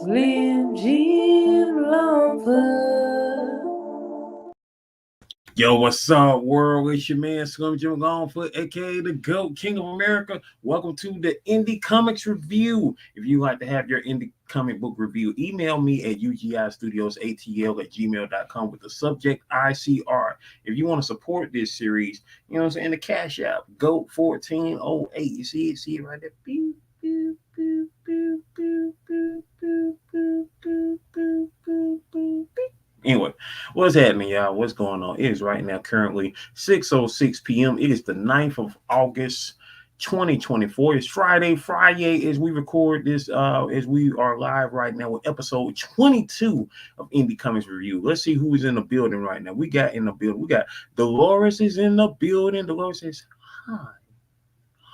Slim Jim Longford. Yo, what's up, world? It's your man, Slim Jim Longford, aka the GOAT, King of America. Welcome to the Indy Comix review. If you like to have your Indy comic book review, email me at UGI Studios ATL@gmail.com with the subject ICR. If you want to support this series, you know what I'm saying, the Cash App, GOAT 1408. You see it right there. Pew, pew, pew, pew, pew, pew, pew, pew, pew, pew, pew, pew, pew. Anyway, what's happening, y'all? What's going on? It is right now currently 6:06 p.m. It is the 9th of August, 2024. It's Friday as we record this, as we are live right now with episode 22 of Indy Comix Review. Let's see who is in the building right now. We got Dolores is in the building. Dolores says, hi.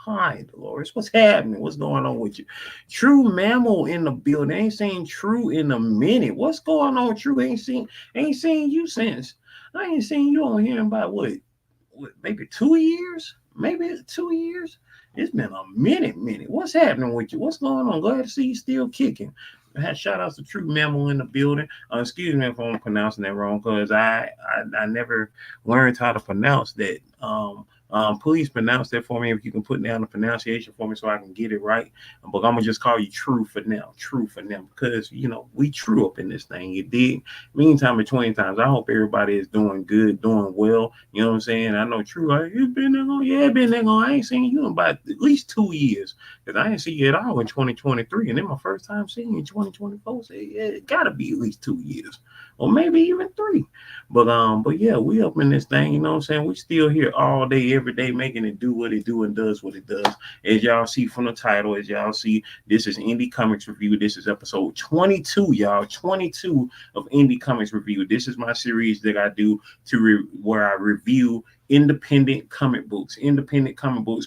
Hi, Dolores. What's happening? What's going on with you? True Mammal in the building. Ain't seen True in a minute. What's going on, True? Ain't seen you since. I ain't seen you on here in about what maybe 2 years? Maybe 2 years. It's been a minute. What's happening with you? What's going on? Glad to see you still kicking. Shout out to True Mammal in the building. Excuse me if I'm pronouncing that wrong, because I never learned how to pronounce that. Please pronounce that for me if you can put down the pronunciation for me so I can get it right. But I'm gonna just call you True for now, because we true up in this thing. You dig? Meantime, between times, I hope everybody is doing good, doing well. You know what I'm saying? I know True, like, it's been that long. Yeah, been that long. I ain't seen you in about at least 2 years, because I ain't see you at all in 2023, and then my first time seeing you in 2024. So yeah, it gotta be at least 2 years, or maybe even 3. But yeah, we up in this thing. You know what I'm saying? We still here all day, every day, making it do what it do and does what it does. As y'all see from the title, as y'all see, this is Indy Comix Review. This is episode 22, y'all. 22 of Indy Comix Review. This is my series that I do where I review independent comic books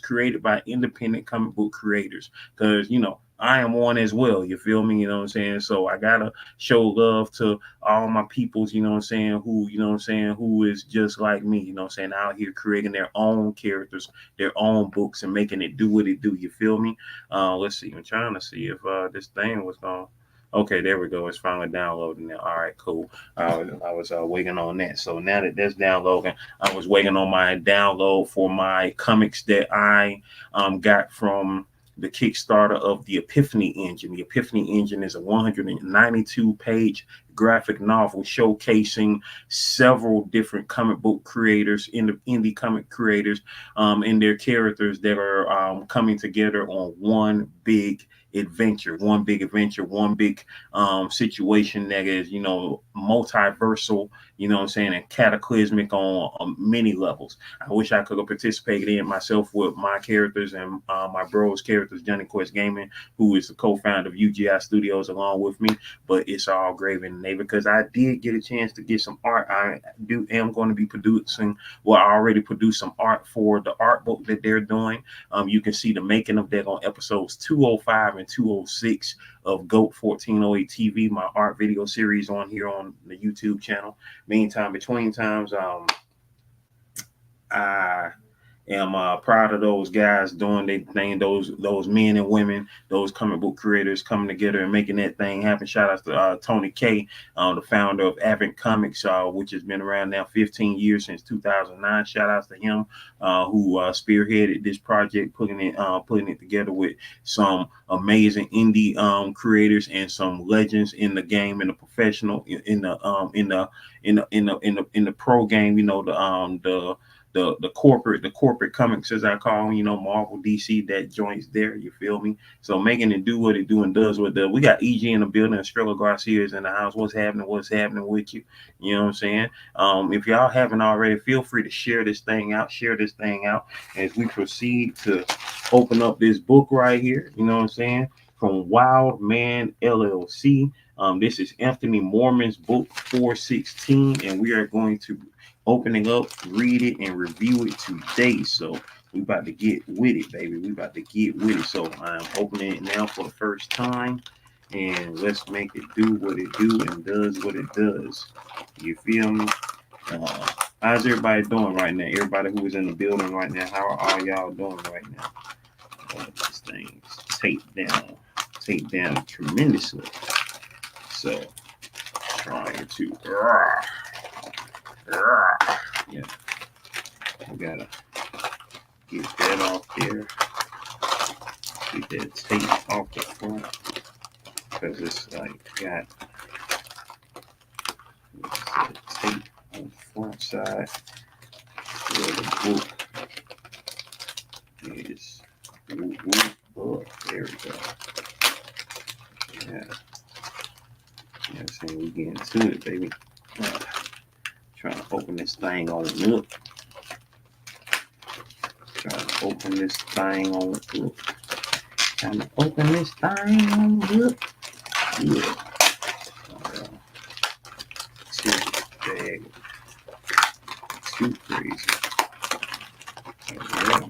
created by independent comic book creators. Because I am one as well. You feel me? You know what I'm saying? So I gotta show love to all my peoples, you know what I'm saying, who is just like me, you know what I'm saying, out here creating their own characters, their own books, and making it do what it do. You feel me? Let's see. I'm trying to see if this thing was going. Okay, there we go. It's finally downloading now. All right, cool. I was waiting on that. So now that that's downloading, I was waiting on my download for my comics that I got from the Kickstarter of the Epiphany Engine. The Epiphany Engine is a 192-page graphic novel showcasing several different comic book creators, indie comic creators, and their characters that are coming together on one big adventure, one big situation that is, multiversal, you know what I'm saying, and cataclysmic on many levels. I wish I could have participated in myself with my characters and my bro's characters, Johnny Quest Gaming, who is the co-founder of UGI Studios, along with me, but it's all gravy in the name, because I did get a chance to get some art. I am going to be producing, well, I already produced some art for the art book that they're doing. You can see the making of that on episodes 205 and 206 of GOAT 1408 TV, my art video series on here on the YouTube channel. Meantime, between times, I am proud of those guys doing their thing, those men and women, those comic book creators coming together and making that thing happen. Shout out to Tony K, the founder of Avid Comics, which has been around now 15 years, since 2009. Shout out to him, who spearheaded this project, putting it together with some amazing indie creators and some legends in the game, in the professional, in the pro game. The corporate comics, as I call them, Marvel, DC, that joints there. You feel me? So making it do what it do and does what it does. We got EG in the building, Estrella Garcia is in the house. What's happening with you? You know what I'm saying? If y'all haven't already, feel free to share this thing out as we proceed to open up this book right here. You know what I'm saying? From Wild Man LLC. This is Anthony Morman's book 416, and we are going to opening up, read it, and review it today. So we about to get with it, baby. So I'm opening it now for the first time, and let's make it do what it do and does what it does. You feel me? How's everybody doing right now? Everybody who is in the building right now, how are all y'all doing right now? This thing's taped down tremendously. So trying to yeah, we gotta get that off there. Get that tape off the front because it's like got tape on the front side where the book is. Oh, there we go. Yeah. Yeah, so we get into it, baby. Trying to open this thing on up. Trying to open this thing on up. Trying to open this thing on up. Yeah. Bag. Too crazy. Yeah.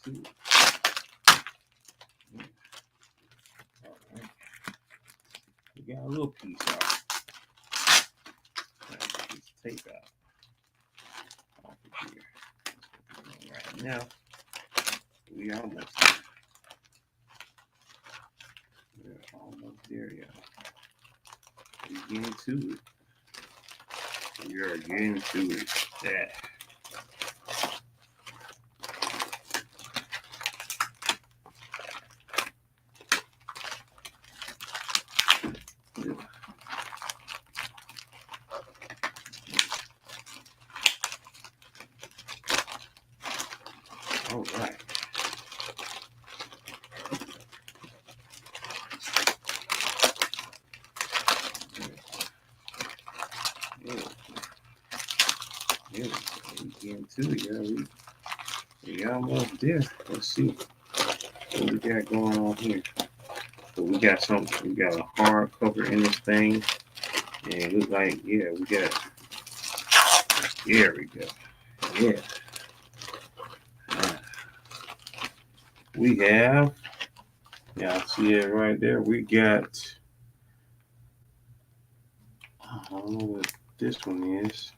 Good. We got a little piece out. Tape out off of here. Right now, we almost there. We're almost there, y'all. We're getting to it. We are getting to it. Yeah. All right. Yeah, we getting to it, y'all. We almost there. Let's see what we got going on here. So we got something. We got a hard cover in this thing, and it looks like we got. There we go. Yeah. We have. Y'all see it right there. We got. I don't know what this one is.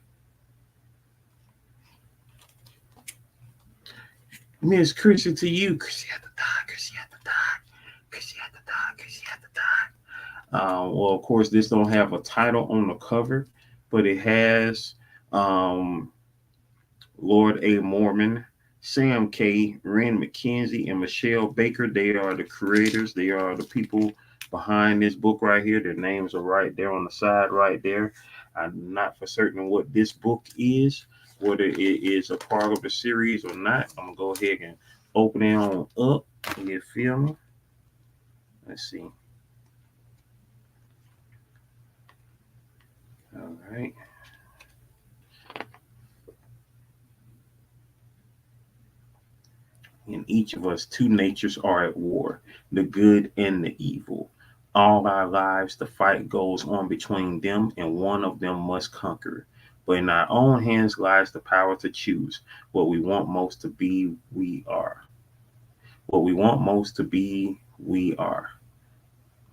Miss Chrissy to you. Chrissy at the top. Chrissy at the top. Chrissy at the top. Chrissy at the top. Well, of course, this don't have a title on the cover, but it has Lord A. Morman, Sam K., Ren McKenzie, and Michelle Baker. They are the creators. They are the people behind this book right here. Their names are right there on the side right there. I'm not for certain what this book is, whether it is a part of the series or not. I'm going to go ahead and open it on up. You feel me? Let's see. All right. In each of us, two natures are at war, the good and the evil. All our lives, the fight goes on between them, and one of them must conquer. But in our own hands lies the power to choose what we want most to be, we are. What we want most to be, we are.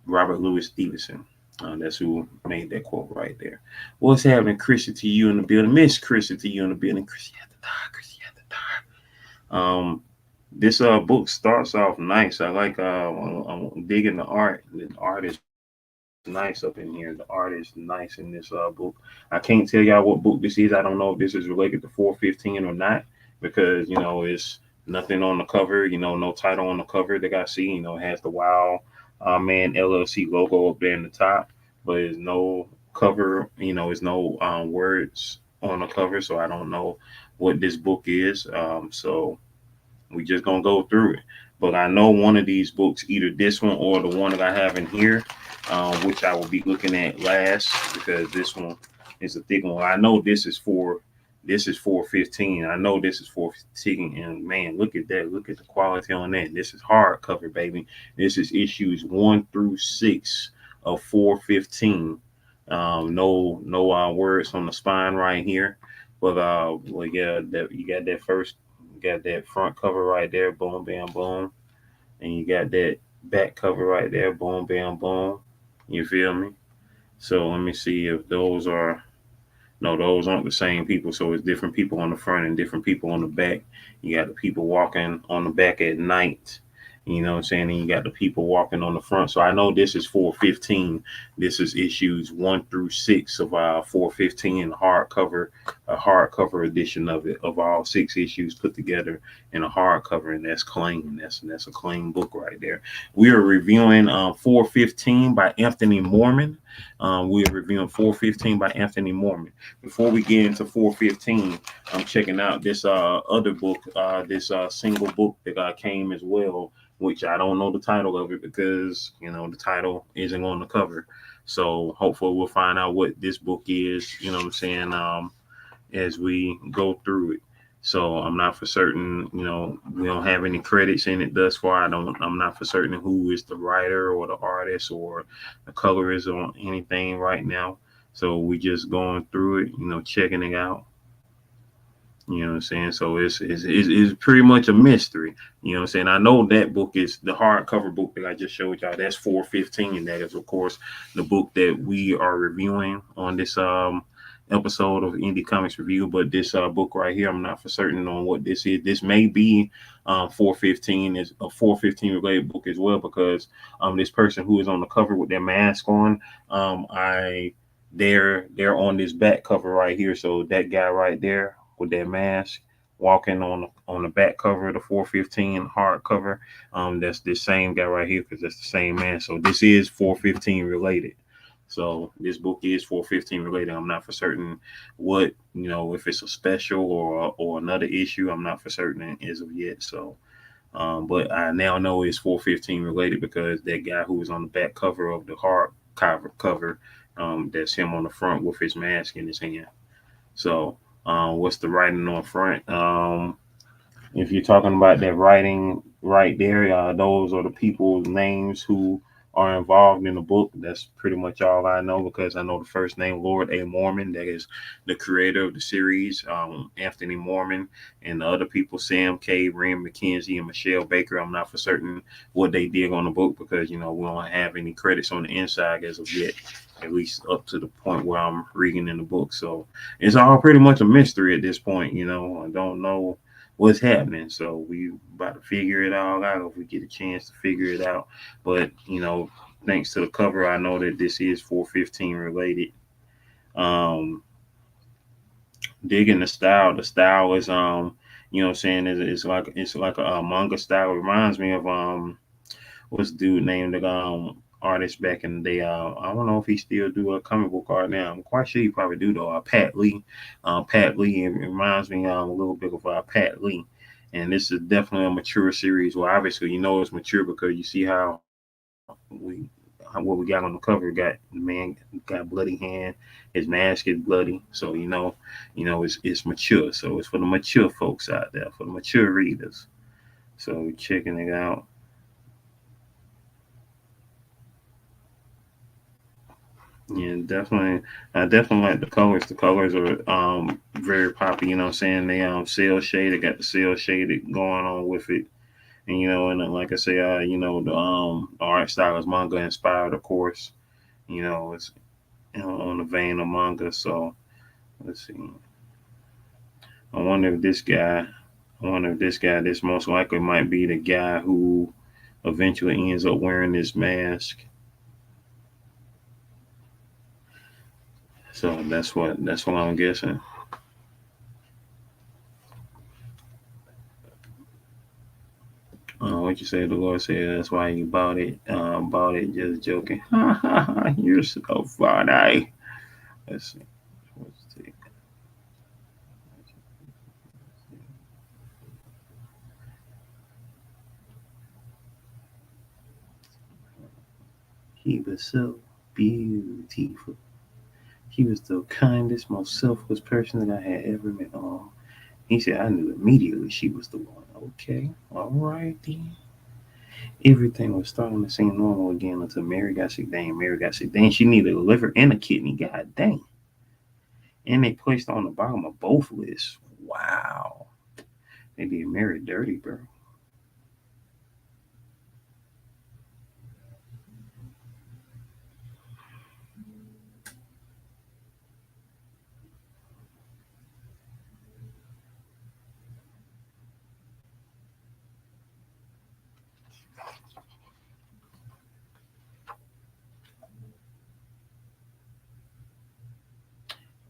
Robert Louis Stevenson. That's who made that quote right there. What's happening, Chrissy, to you in the building? Miss Chrissy to you in the building. Chrissy at the top. Chrissy at the top. This book starts off nice. I like I'm digging the art. The art is nice up in here. The art is nice in this book. I can't tell y'all what book this is. I don't know if this is related to 415 or not, because it's nothing on the cover, no title on the cover that I see. It has the Wow Man LLC logo up there in the top, but there's no cover, there's no words on the cover, so I don't know what this book is. So we just gonna go through it. But I know one of these books, either this one or the one that I have in here, which I will be looking at last, because this one is a thick one. I know this is 415. I know this is 415, and man, look at that. Look at the quality on that. This is hardcover, baby. This is issues 1 through 6 of 415. No words on the spine right here, but well, yeah, that you got that first. Got that front cover right there, boom, bam, boom. And you got that back cover right there, boom, bam, boom. You feel me? So let me see if those are, no, those aren't the same people. So it's different people on the front and different people on the back. You got the people walking on the back at night. You know what I'm saying? And you got the people walking on the front. So I know this is 415. This is issues 1 through 6 of our 415 hardcover, a hardcover edition of it, of all 6 issues put together in a hardcover, and that's clean. That's a clean book right there. We are reviewing 415 by Anthony Morman. We are reviewing 415 by Anthony Morman. Before we get into 415, I'm checking out this other book, this single book that came as well, which I don't know the title of it because the title isn't on the cover. So hopefully we'll find out what this book is. You know what I'm saying? As we go through it. So I'm not for certain. We don't have any credits in it thus far. I'm not for certain who is the writer or the artist or the colorist or anything right now. So we just going through it, checking it out. You know what I'm saying? So it's pretty much a mystery. You know what I'm saying? I know that book is the hardcover book that I just showed y'all. That's 415. And that is, of course, the book that we are reviewing on this episode of Indy Comix Review. But this book right here, I'm not for certain on what this is. This may be 415 is a 415 related book as well, because this person who is on the cover with their mask on, they're on this back cover right here. So that guy right there with that mask walking on the back cover of the 415 hardcover, that's the same guy right here, because that's the same man. So this is 415 related. So this book is 415 related. I'm not for certain what, if it's a special or another issue. I'm not for certain as of yet. So but I now know it's 415 related because that guy who was on the back cover of the hard cover, that's him on the front with his mask in his hand. So what's the writing on front? If you're talking about that writing right there, those are the people's names who are involved in the book. That's pretty much all I know, because I know the first name, Lord A. Morman, that is the creator of the series, Anthony Morman, and the other people, Sam K., Ren McKenzie, and Michelle Baker. I'm not for certain what they did on the book because, we don't have any credits on the inside as of yet, at least up to the point where I'm reading in the book. So it's all pretty much a mystery at this point. I don't know what's happening. So we about to figure it all out if we get a chance to figure it out. But thanks to the cover, I know that this is 415 related. Digging the style. The style is what I'm saying, it's like a manga style. It reminds me of what's the dude named the artist back in the day. I don't know if he still do a comic book art now. I'm quite sure he probably do though. Pat Lee. Pat Lee. It reminds me a little bit of Pat Lee. And this is definitely a mature series. Well, obviously it's mature because you see how what we got on the cover. Got the man got bloody hand. His mask is bloody. So it's mature. So it's for the mature folks out there, for the mature readers. So checking it out. Yeah, definitely. I definitely like the colors. The colors are very poppy. You know what I'm saying? They cell shaded. Got the cell shaded going on with it. And like I say, the art style is manga inspired, of course. It's on the vein of manga. So let's see. I wonder if this guy. This most likely might be the guy who eventually ends up wearing this mask. So that's what I'm guessing. What you say? The Lord said that's why you bought it. Bought it. Just joking. You're so funny. Let's see. Let's see. He was so beautiful. He was the kindest, most selfless person that I had ever met. Oh, he said I knew immediately she was the one. Okay, all right then. Everything was starting to seem normal again until Mary got sick. Dang, Mary got sick. Dang, she needed a liver and a kidney. God dang. And they placed on the bottom of both lists. Wow. They did Mary dirty, bro.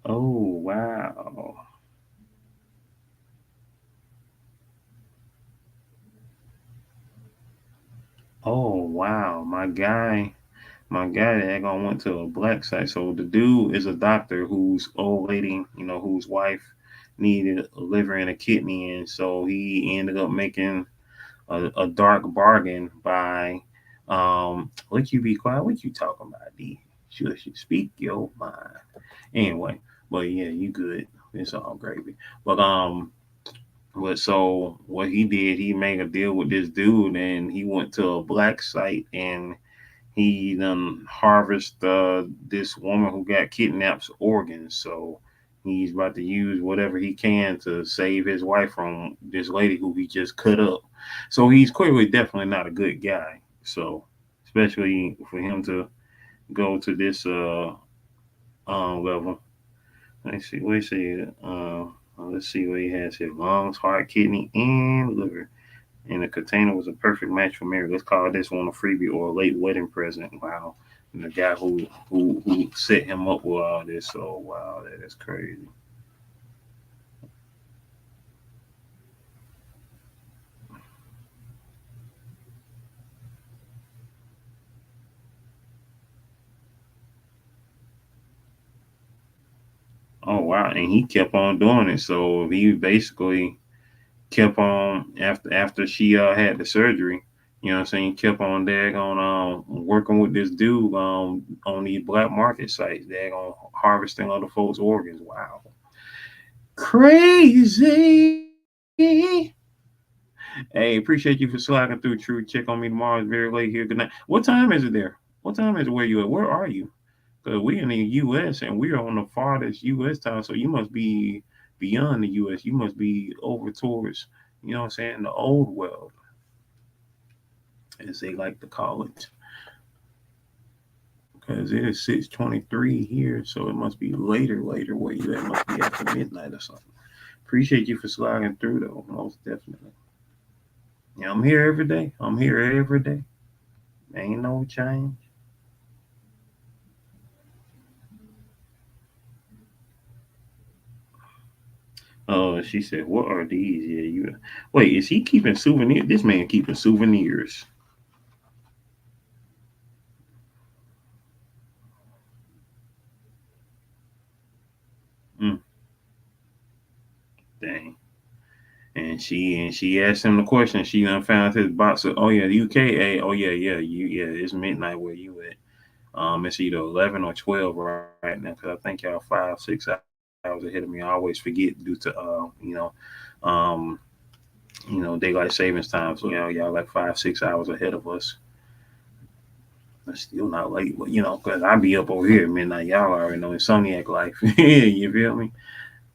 Oh, wow. Oh, wow. My guy that gonna went to a black site. So the dude is a doctor whose old lady, whose wife needed a liver and a kidney, and so he ended up making a dark bargain by what you be quiet, what you talking about, D? Should speak your mind. Anyway, but yeah, you good. It's all gravy. But so what he did, he made a deal with this dude, and he went to a black site, and he harvest this woman who got kidnapped organs. So he's about to use whatever he can to save his wife from this lady who he just cut up. So he's clearly definitely not a good guy. So especially for him to go to this level. Let's see what he said. Let's see what he has here: lungs, heart, kidney, and liver. And the container was a perfect match for Mary. Let's call this one a freebie or a late wedding present. Wow. And the guy who set him up with all this. So wow, that is crazy. Oh wow. And he kept on doing it. So he basically kept on after she had the surgery. You know what I'm saying? Kept on daggone working with this dude on these black market sites, daggone harvesting other folks' organs. Wow. Crazy. Hey, appreciate you for slacking through, True. Check on me tomorrow. It's very late here. Good night. What time is it there? What time is it where you at? Where are you? Because we in the U.S. and we are on the farthest U.S. time, so you must be beyond the U.S. You must be over towards, what I'm saying, the old world, as they like to call it. Because it is 6:23 here, so it must be later where you at. It must be after midnight or something. Appreciate you for sliding through, though, most definitely. Yeah, I'm here every day. I'm here every day. Ain't no change. Oh, she said, "What are these?" Yeah, you. Wait, is he keeping souvenirs? This man keeping souvenirs. Mm, dang. And she asked him the question. She done found his box of, oh yeah, the UK. Oh yeah, it's midnight where you at. It's either 11 or 12 right now because I think y'all 5 6 hours ahead of me. I always forget due to um daylight savings time. So y'all like 5 6 hours ahead of us. It's still not late, but because I be up over here at midnight. Y'all already know insomniac life. You feel me?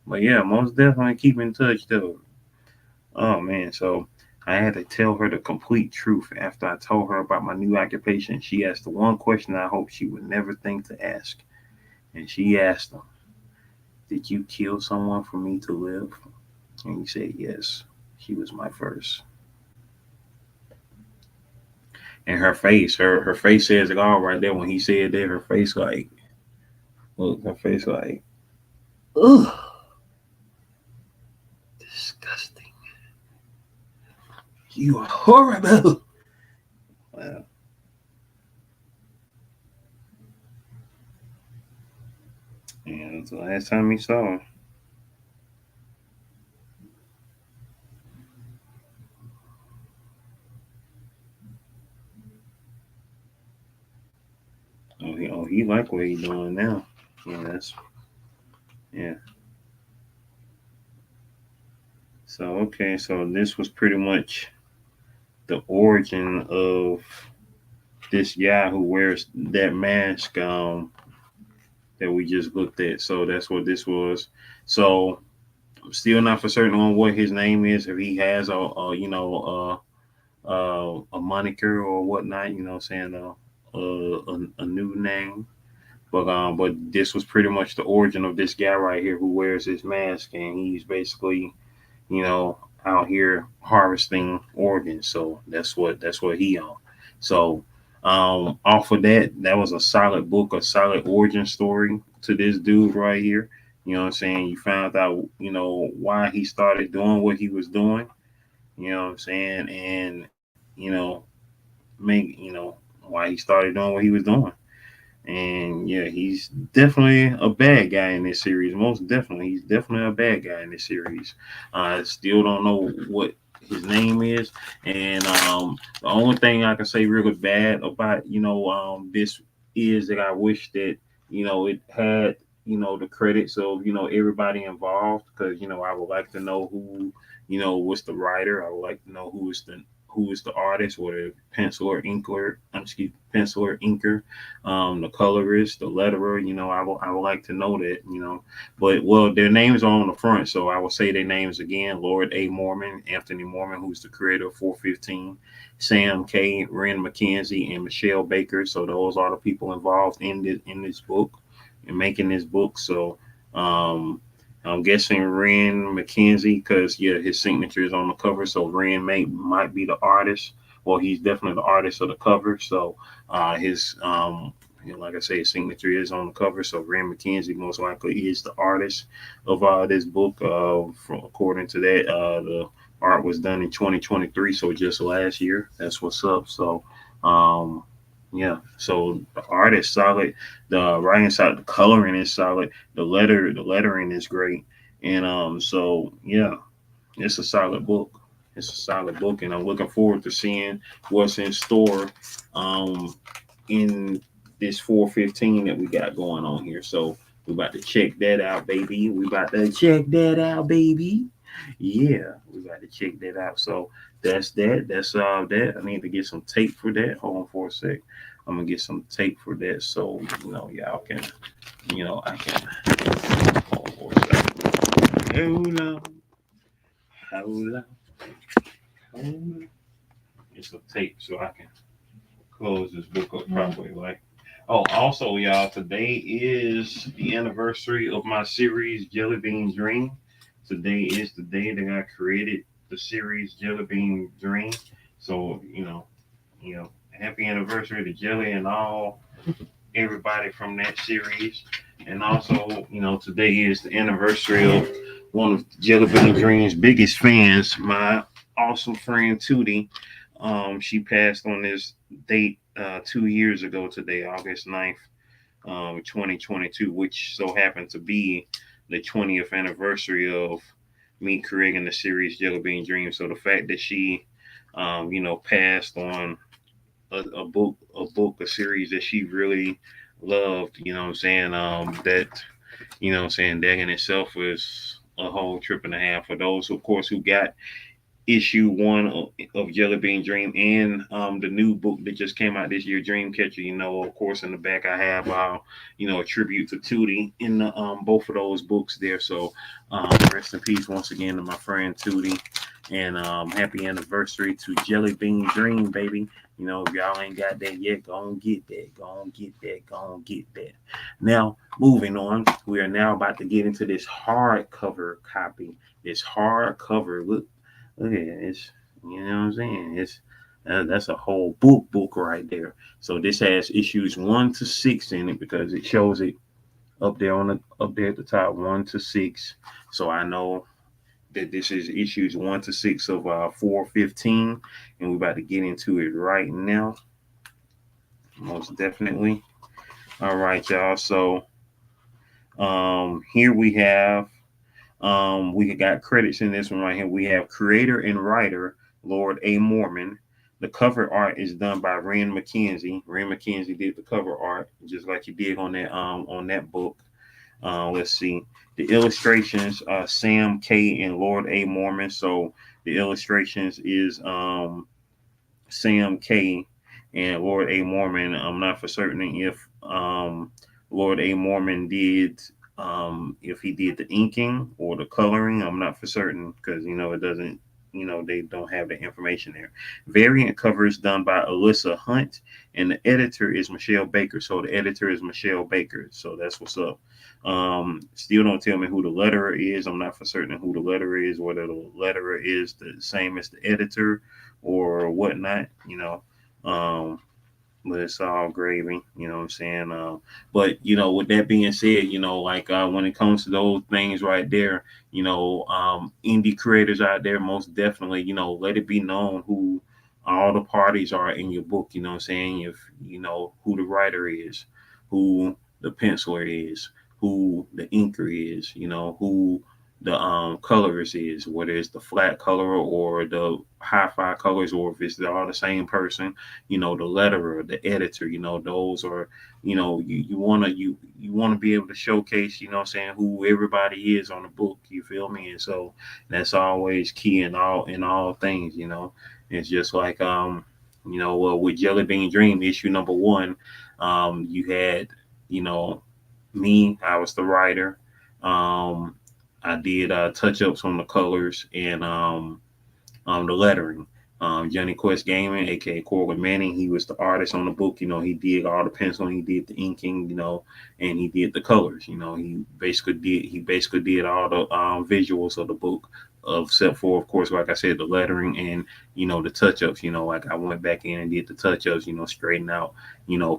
But yeah, most definitely keep in touch though. Oh man, so I had to tell her the complete truth after I told her about my new occupation. She asked the one question I hoped she would never think to ask. And she asked him, "Did you kill someone for me to live?" And he said, "Yes, she was my first." And her face says it all right there. When he said that, her face like, look, her face like, ugh, disgusting. You are horrible. Well, and that's the last time he saw her. He like what he doing now. Yeah, that's yeah. So okay, so this was pretty much the origin of this guy who wears that mask that we just looked at. So that's what this was. So I'm still not for certain on what his name is, if he has a moniker or whatnot. You know, what I'm saying a new name. But this was pretty much the origin of this guy right here who wears this mask, and he's basically you know, out here harvesting organs. So that's what he on. So off of that, that was a solid book, a solid origin story to this dude right here. You know what I'm saying? You found out, why he started doing what he was doing. You know what I'm saying? And, why he started doing what he was doing. And yeah, he's definitely a bad guy in this series. Most definitely, he's definitely a bad guy in this series. I still don't know what his name is, and the only thing I can say really bad about this is that I wish that it had the credits of everybody involved, because I would like to know who was the writer. I would like to know who is the artist, or the pencil or inker. Excuse me, pencil or inker, the colorist, the letterer. I would like to know that. But well, their names are on the front, so I will say their names again: Lord A. Morman, Anthony Morman, who's the creator of 415, Sam K, Ren McKenzie, and Michelle Baker. So those are the people involved in this book, in making this book. So um, I'm guessing Ren McKenzie, because yeah, his signature is on the cover. So Ren might be the artist. Well, he's definitely the artist of the cover. So his like I say, his signature is on the cover. So Ren McKenzie most likely is the artist of this book. According to that, the art was done in 2023, so just last year. That's what's up. So um, yeah, so the art is solid, the writing solid, the coloring is solid, the lettering is great, and so yeah, it's a solid book. It's a solid book, and I'm looking forward to seeing what's in store um in this 415 that we got going on here. So we about to check that out, baby. We about to check that out, baby. Yeah, we about to check that out. So that's that. That's that. I need to get some tape for that. Hold on for a sec. I'm gonna get some tape for that, so y'all can, I can. Hold on for a second. Hold on, hold on, hold on. Get some tape so I can close this book up properly. Like, oh, also, y'all, today is the anniversary of my series Jelly Bean Dream. Today is the day that I created the series Jelly Bean Dream. So, happy anniversary to Jelly and all everybody from that series. And also, today is the anniversary of one of Jelly Bean Dream's biggest fans, my awesome friend Tootie. She passed on this date 2 years ago today, August 9th, 2022, which so happened to be the 20th anniversary of me creating the series Jelly Bean Dream. So the fact that she, passed on a series that she really loved, you know what I'm saying? That in itself is a whole trip and a half for those, of course, who got issue one of Jelly Bean Dream, and the new book that just came out this year, Dreamcatcher. Of course, in the back I have a tribute to Tootie in the both of those books there. So rest in peace once again to my friend Tootie, and happy anniversary to Jelly Bean Dream, baby. If y'all ain't got that yet, go on get that. Go on get that. Go on get that. Now, moving on, we are now about to get into this hardcover copy. This hardcover. Look at it. It's, you know what I'm saying? That's a whole book right there. So this has issues 1 to 6 in it, because it shows it up there at the top, 1 to 6. So I know that this is issues 1 to 6 of 415, and we're about to get into it right now. Most definitely. All right, y'all. So here we got credits in this one right here. We have creator and writer Lord A. Morman. The cover art is done by Ren McKenzie. Ren McKenzie did the cover art, just like he did on that book. Let's see. The illustrations, Sam K and Lord A. Morman. So the illustrations is Sam K and Lord A. Morman. I'm not for certain if Lord A. Morman did, if he did the inking or the coloring. I'm not for certain, because it doesn't, they don't have the information there. Variant covers done by Alyssa Hunt, and the editor is Michelle Baker. So the editor is Michelle Baker. So that's what's up. Still don't tell me who the letterer is. I'm not for certain who the letterer is, whether the letterer is the same as the editor or whatnot. Um, but it's all gravy, you know what I'm saying? But with that being said, like when it comes to those things right there, indie creators out there, most definitely, let it be known who all the parties are in your book, you know what I'm saying? If who the writer is, who the penciler is, who the inker is, who the colorist is, whether it's the flat color or the hi-fi colors, or if it's all the same person, the letterer, the editor, those are, you want to be able to showcase, what I'm saying, who everybody is on the book, you feel me? And so that's always key in all things, it's just like with Jelly Bean Dream issue number one, you had, you know me, I was the writer. um I did touch ups on the colors and the lettering. Johnny Quest Gaming, aka Corbin Manning, he was the artist on the book. He did all the penciling, he did the inking, and he did the colors. He basically did all the visuals of the book, except for, of course, like I said, the lettering and the touch ups. Like I went back in and did the touch ups. Straighten out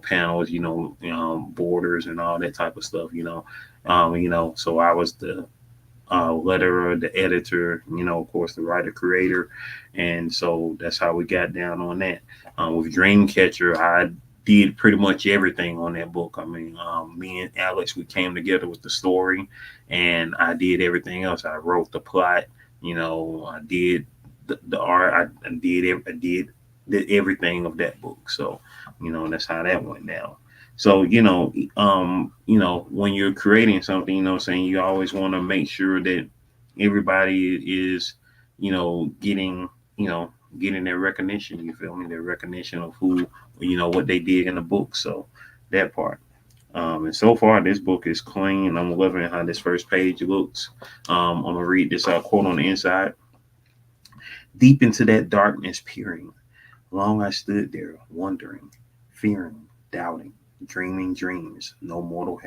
panels, borders and all that type of stuff. So I was the letterer, the editor, of course, the writer creator. And so that's how we got down on that. With Dreamcatcher, I did pretty much everything on that book. I mean, me and Alex, we came together with the story, and I did everything else. I wrote the plot, I did the art, I did everything of that book. So, that's how that went down. So, when you're creating something, saying, you always want to make sure that everybody is, getting, getting their recognition. You feel me? Their recognition of who, what they did in the book. So that part. And so far, this book is clean. I'm loving how this first page looks. I'm gonna read this quote on the inside. Deep into that darkness peering, long I stood there, wondering, fearing, doubting, dreaming dreams no mortal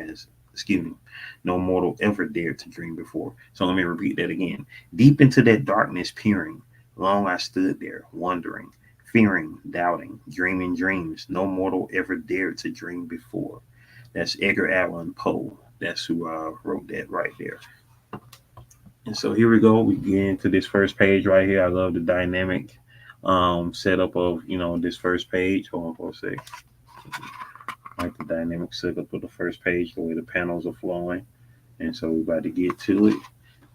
ever dared to dream before. So let me repeat that again. Deep into that darkness peering, long I stood there, wondering, fearing, doubting, dreaming dreams no mortal ever dared to dream before. That's Edgar Allan Poe. That's who wrote that right there. And so here we go. We get into this first page right here. I love the dynamic setup of this first page. Hold on for a sec. Like the dynamic setup of the first page, the way the panels are flowing. And so we're about to get to it.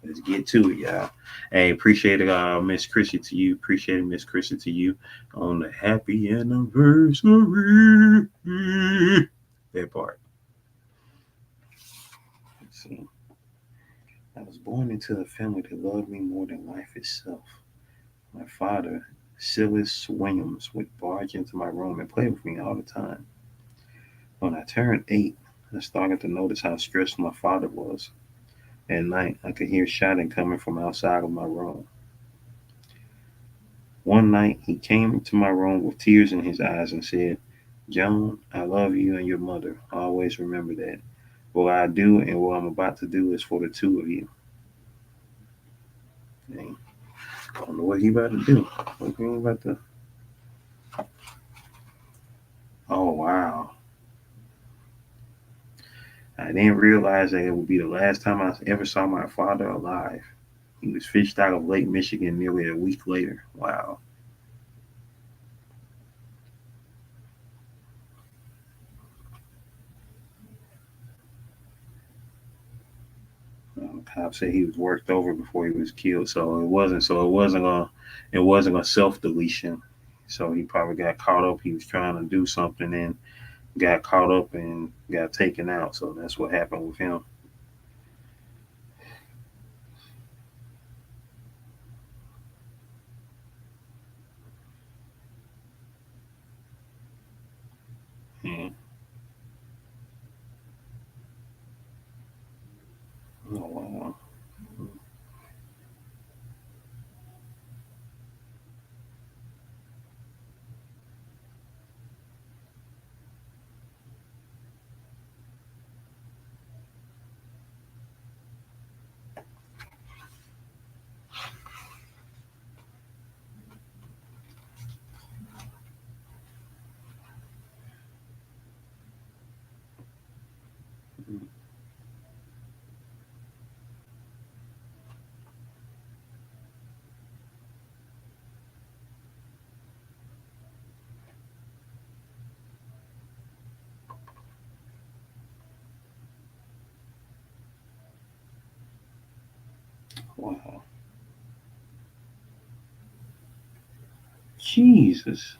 Let's get to it, y'all. Hey, appreciate it, Miss Chrissy, to you. Appreciate it, Miss Chrissy, to you on the happy anniversary. That part. Let's see. I was born into a family that loved me more than life itself. My father, Silas Williams, would barge into my room and play with me all the time. When I turned 8, I started to notice how stressed my father was. At night, I could hear shouting coming from outside of my room. One night, he came into my room with tears in his eyes and said, "John, I love you and your mother. Always remember that. What I do and what I'm about to do is for the two of you." Dang. I don't know what he about to do. What he about to... Oh, wow. I didn't realize that it would be the last time I ever saw my father alive. He was fished out of Lake Michigan nearly a week later. Wow. Cop said he was worked over before he was killed, so it wasn't. It wasn't a self deletion. So he probably got caught up. He was trying to do something and got caught up and got taken out. So that's what happened with him. Yeah. Oh, wow. Wow. Jesus.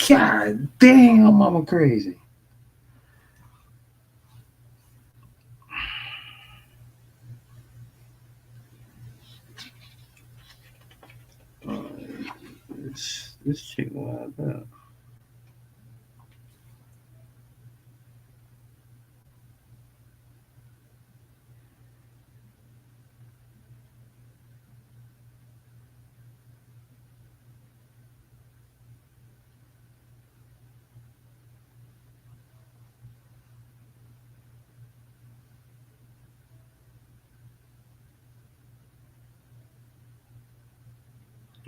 God damn, mama crazy. This chick wild up.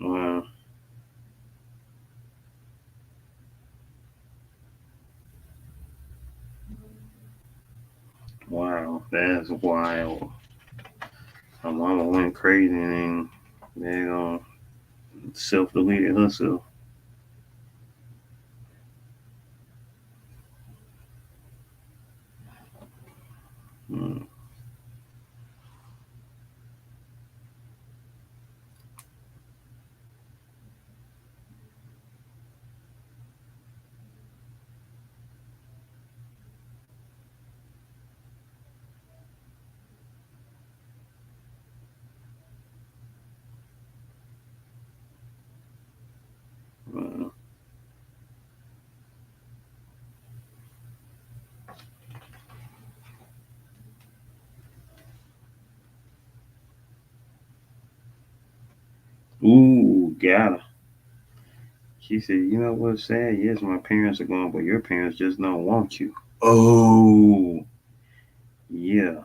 Wow. Wow, that's wild. My mama went crazy and then self-deleted herself. Mm. Wow. Ooh, got her. She said, you know what's sad? Yes, my parents are gone, but your parents just don't want you. Oh, yeah.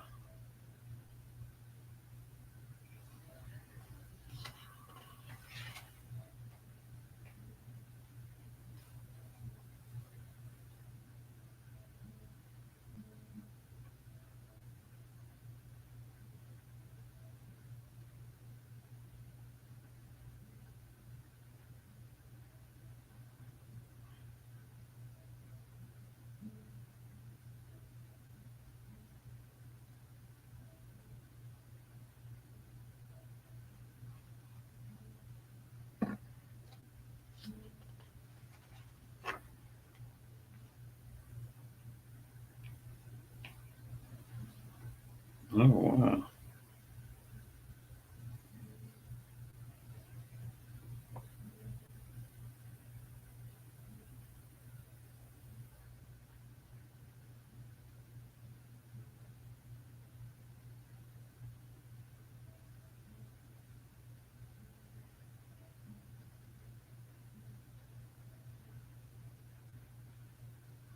Oh, wow.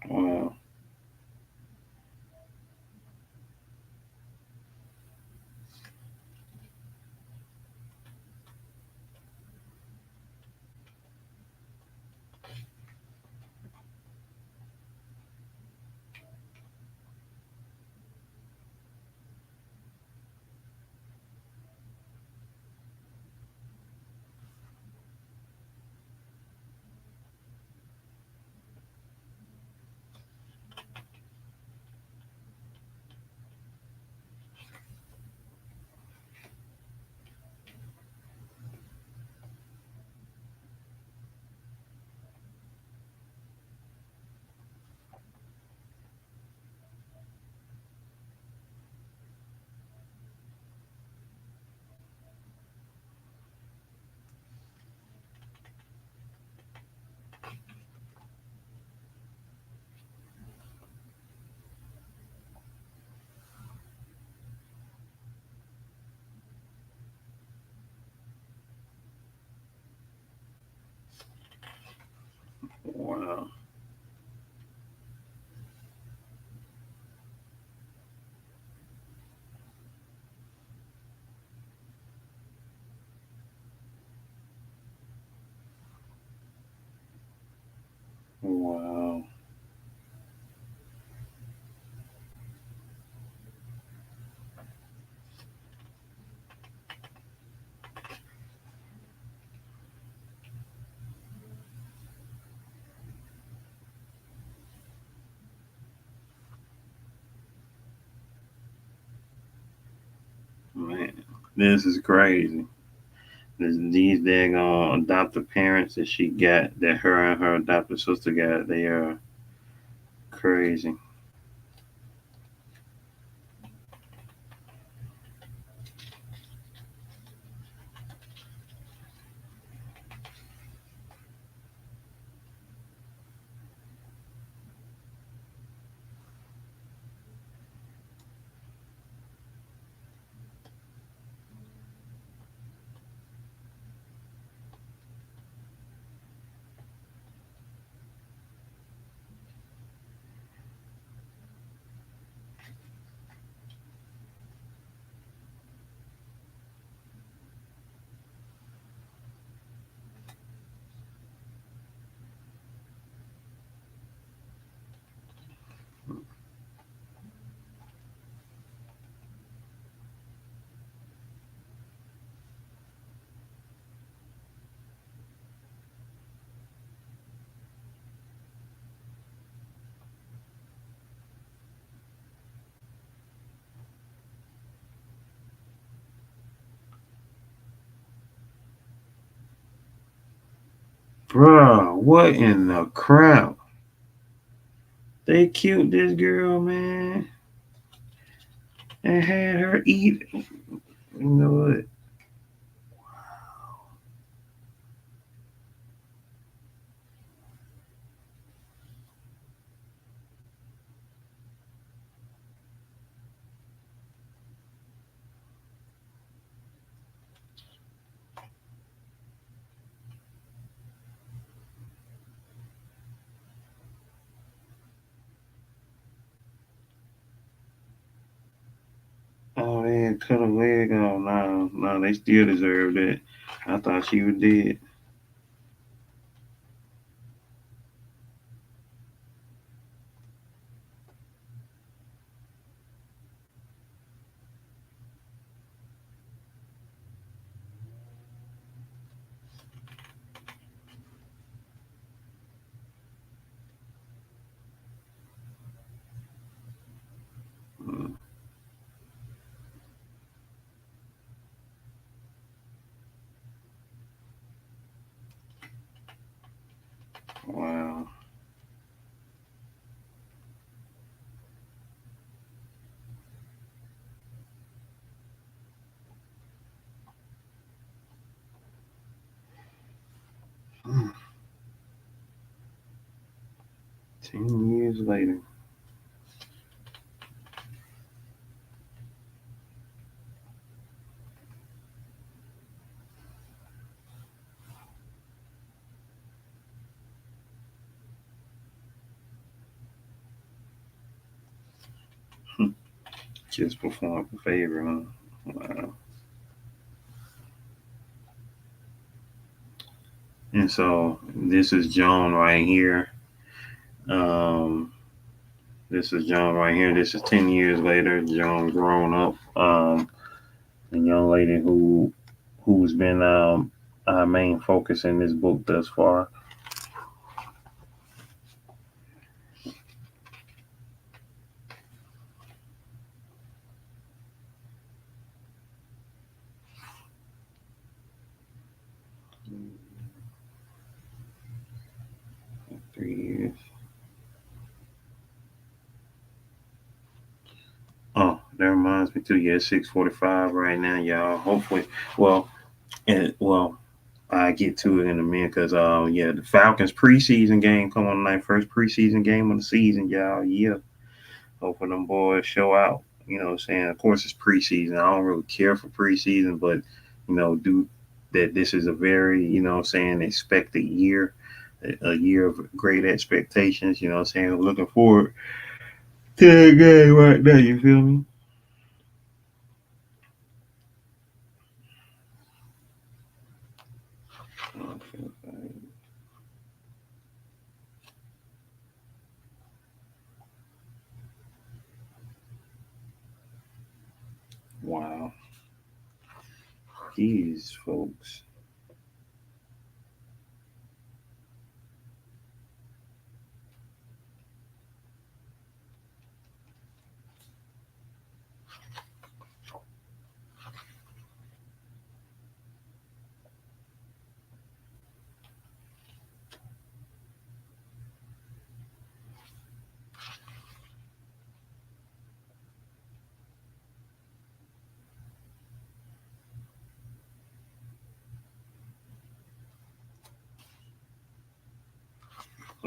Wow. Wow. Wow. Man, this is crazy. These daggone adoptive parents that she got, that her and her adopted sister got, they are crazy. Bruh, what in the crap? They killed this girl, man, and had her eat. You know what? Oh, they had cut her leg off. No, no, they still deserve that. I thought she was dead. Mm, wow. Mm, 10 years later. Just performed a favor, huh? Wow. And so this is Joan right here. Um, this is Joan right here. This is 10 years later. Joan grown up. A young lady who's been our main focus in this book thus far. Mm, 3 years. Oh, that reminds me too. Yeah, 6:45 right now, y'all. Hopefully, well, well, I get to it in a minute because yeah, the Falcons preseason game come on tonight. First preseason game of the season, y'all. Yeah, hoping them boys show out. You know what I'm saying? Of course, it's preseason. I don't really care for preseason, but do that. This is a very expected year, a year of great expectations. You know what I'm saying? Looking forward to that game right now. You feel me? Okay. Wow. Jeez, folks.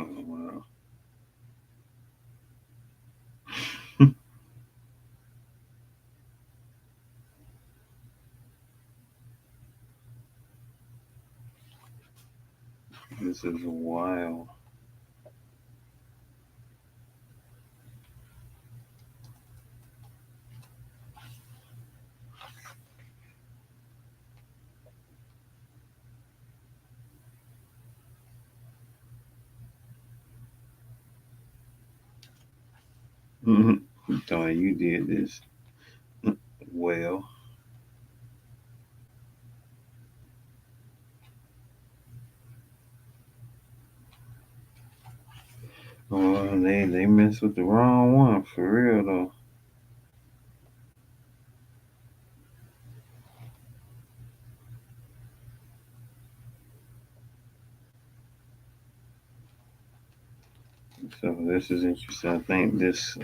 Oh, wow. This is wild. Tony, you did this well. Oh, they messed with the wrong one for real though. So this is interesting. I think this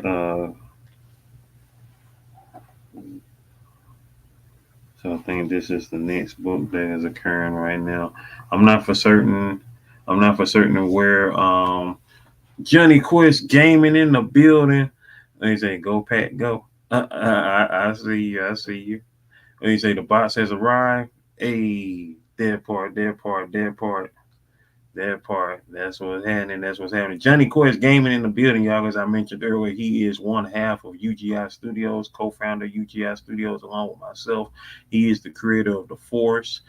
so I think this is the next book that is occurring right now. I'm not for certain. I'm not for certain where Johnny Quest gaming in the building. They say go Pat go. I see you. I see you. They say the box has arrived. Hey, that part, that part, that part. That part. That's what's happening. That's what's happening. Johnny Quest Gaming in the building, y'all. As I mentioned earlier, he is one half of UGI Studios, co-founder of UGI Studios, along with myself. He is the creator of The Force.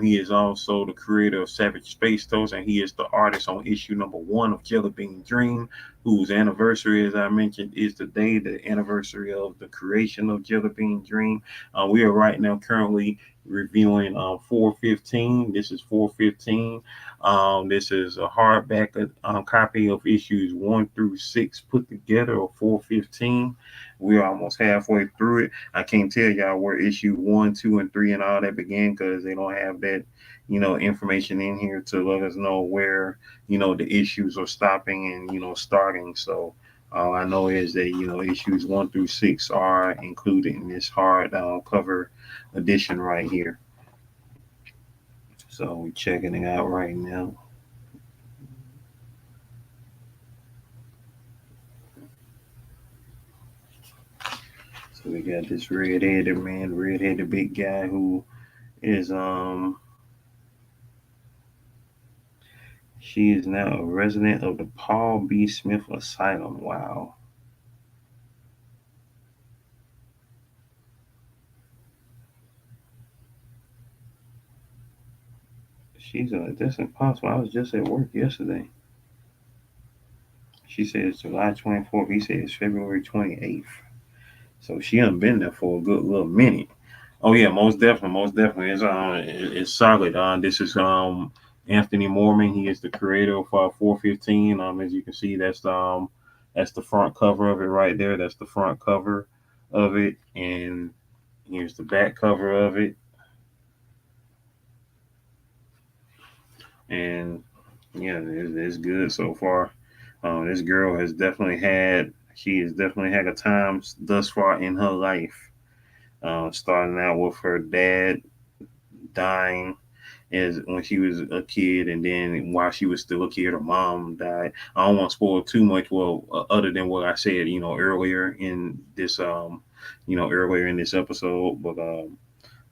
He is also the creator of Savage Space Toast, and he is the artist on issue #1 of Jelly Bean Dream, whose anniversary, as I mentioned, is today, the anniversary of the creation of Jelly Bean Dream. We are right now currently reviewing 415. This is 415. This is a hardback copy of issues 1 through 6 put together, of 415. We're almost halfway through it. I can't tell y'all where issue 1, 2, and 3 and all that began because they don't have that, information in here to let us know where, the issues are stopping and, starting. So all I know is that, issues 1 through 6 are included in this hard cover edition right here. So we're checking it out right now. So we got this red-headed man, red-headed big guy who is she is now a resident of the Paul B. Smith Asylum. Wow. That's impossible. I was just at work yesterday. She said it's July 24th. He said it's February 28th. So she done been there for a good little minute. Oh yeah, most definitely, most definitely. It's solid. This is Anthony Morman. He is the creator of 415. As you can see, that's the front cover of it right there. That's the front cover of it, and here's the back cover of it. And yeah, it's good so far. This girl has definitely had. She has definitely had a time thus far in her life. Starting out with her dad dying as when she was a kid, and then while she was still a kid, her mom died. I don't want to spoil too much. Well, other than what I said, earlier in this, earlier in this episode, but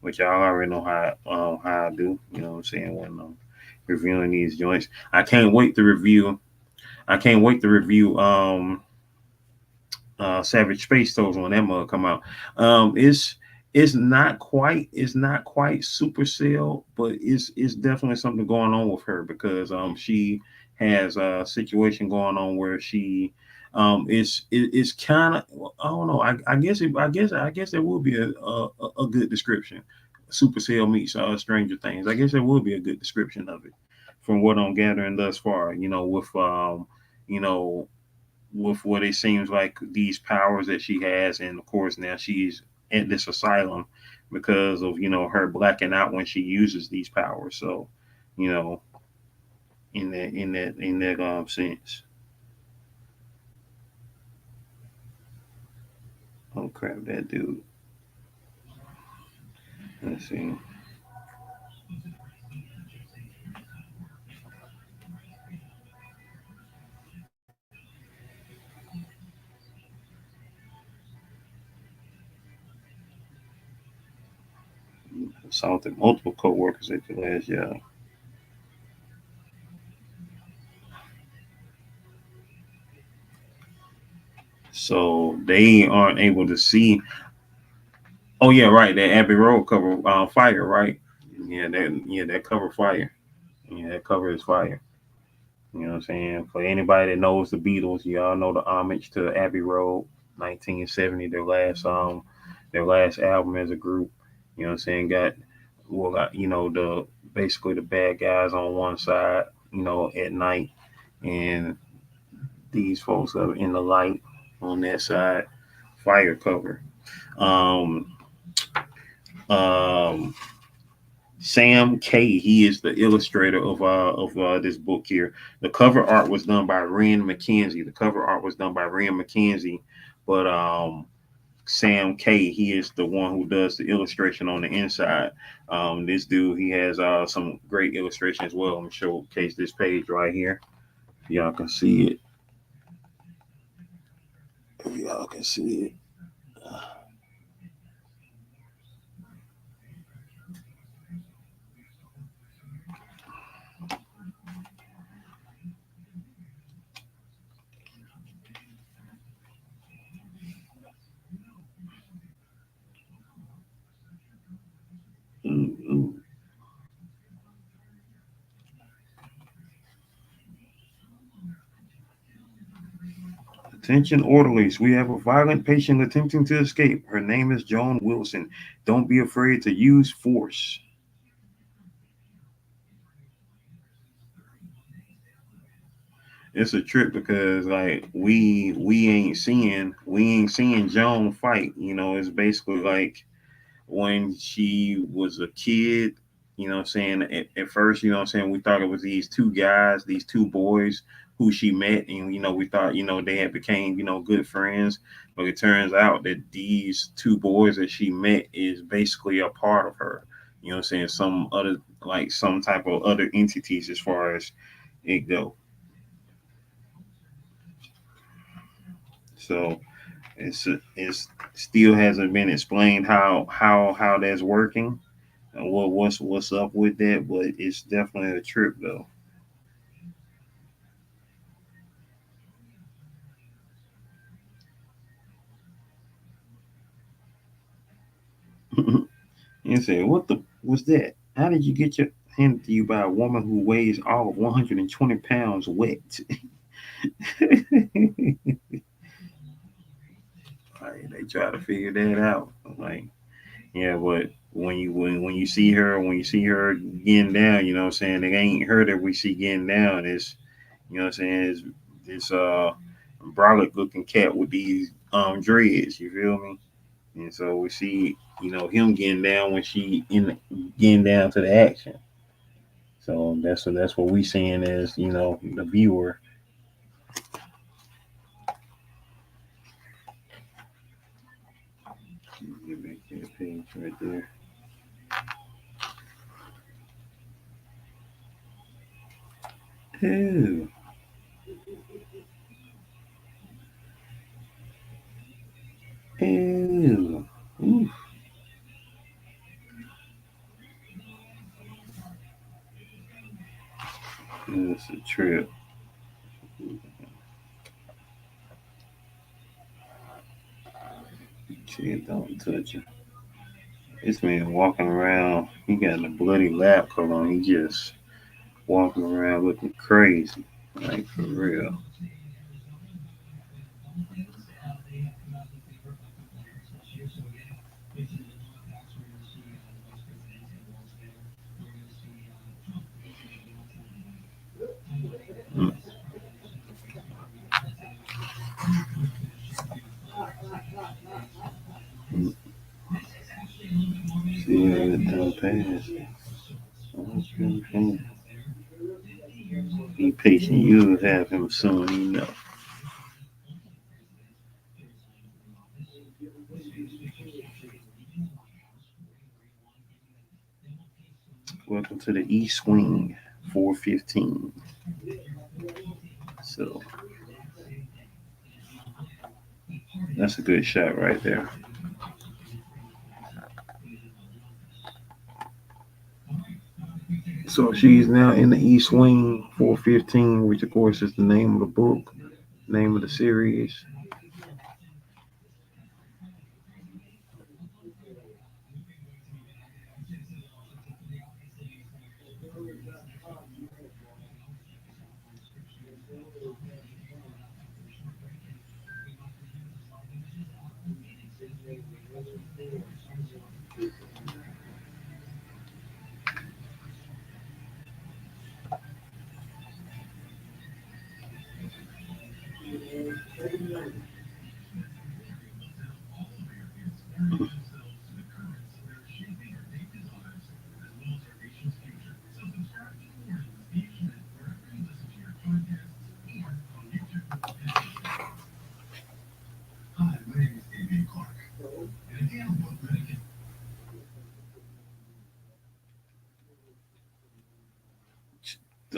which y'all already know how I do. You know what I'm saying when reviewing these joints. I can't wait to review. I can't wait to review Savage Space Toast when that mug come out. It's not quite Supercell, but it's definitely something going on with her because she has a situation going on where she It's kind of, I don't know. I guess it would be a good description. Supercell meets Stranger Things. I guess it would be a good description of it, from what I'm gathering thus far. You know, with what it seems like these powers that she has, and of course now she's at this asylum because of her blacking out when she uses these powers. So, you know, in that sense. Oh crap, that dude. Let's see. Assaulted multiple co-workers at the last job. So they aren't able to see. Oh yeah, right. That Abbey Road cover fire, right? That cover fire. Yeah, that cover is fire. You know what I'm saying? For anybody that knows the Beatles, y'all know the homage to Abbey Road, 1970, their last album as a group. You know what I'm saying? Got the basically the bad guys on one side, at night, and these folks are in the light on that side, fire cover. Um, um, Sam K. He is the illustrator of this book here. The cover art was done by Ren McKenzie. But Sam K. He is the one who does the illustration on the inside. This dude, he has some great illustration as well. I'm gonna showcase this page right here. Y'all can see it. If y'all can see it. Ooh, ooh. Attention orderlies, we have a violent patient attempting to escape. Her name is Joan Wilson. Don't be afraid to use force. It's a trip because like we ain't seeing Joan fight. It's basically like when she was a kid, what I'm saying, at first, what I'm saying, we thought it was these two guys, these two boys who she met, and we thought, they had became, good friends. But it turns out that these two boys that she met is basically a part of her. What I'm saying, some other, like some type of other entities as far as it go. So it's still hasn't been explained how that's working and what's up with that, but it's definitely a trip though. You say, what the was that? How did you get your handed to you by a woman who weighs all of 120 pounds wet? Like, they try to figure that out. Like, yeah, but when you see her getting down, what I'm saying, it ain't her that we see getting down. It's what I'm saying, is this brolic looking cat with these dreads, you feel me? And so we see, him getting down when she in getting down to the action. So that's what we seeing as, the viewer. Get back to the page right there. Ew. Ew. Oof. It's a trip. Shit, don't touch it. This man walking around, he got a bloody lap coat on. He just walking around looking crazy. Like, for real. See how it don't pass. Be patient, you'll have him soon enough. Welcome to the East Wing, 415. So that's a good shot right there. So she's now in the East Wing, 415, which of course is the name of the book, name of the series.